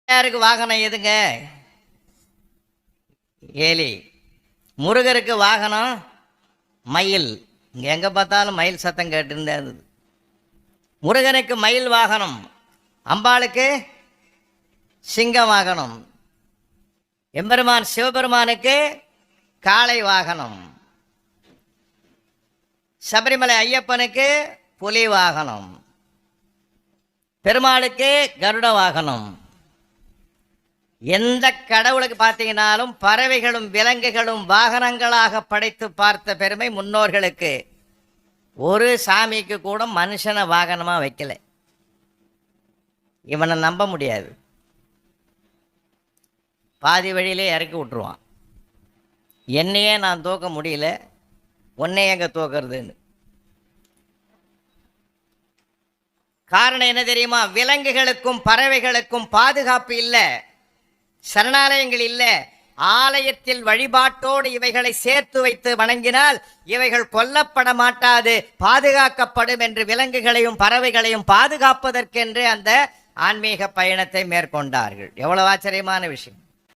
யாருக்கு வாகனம் எதுங்க? ஏலி. முருகருக்கு வாகனம் மயில். இங்கே எங்கே பார்த்தாலும் மயில் சத்தம் கேட்டுருந்தது. முருகனுக்கு மயில் வாகனம், அம்பாளுக்கு சிங்க வாகனம், எம்பெருமான் சிவபெருமானுக்கு காளை வாகனம், சபரிமலை ஐயப்பனுக்கு புலி வாகனம், பெருமாளுக்கு கருட வாகனம். எந்த கடவுளுக்கு பார்த்தீங்கன்னாலும் பறவைகளும் விலங்குகளும் வாகனங்களாக படைத்து பார்த்த பெருமை முன்னோர்களுக்கு. ஒரு சாமிக்கு கூட மனுஷனை வாகனமாக வைக்கல. இவனை நம்ப முடியாது. பாதி வழியிலே இறக்கி விட்டுருவான். என்னையே நான் தூக்க முடியல, உன்னையே எங்கே தூக்கிறதுன்னு. காரணம் என்ன தெரியுமா? விலங்குகளுக்கும் பறவைகளுக்கும் பாதுகாப்பு இல்லை, சரணாலயங்கள் இல்லை. ஆலயத்தில் வழிபாட்டோடு இவைகளை சேர்த்து வைத்து வணங்கினால் இவைகள் கொல்லப்பட மாட்டாது, பாதுகாக்கப்படும் என்று விலங்குகளையும் பறவைகளையும் பாதுகாப்பதற்கென்று அந்த ஆன்மீக பயணத்தை மேற்கொண்டார்கள். எவ்வளவு ஆச்சரியமான விஷயம்!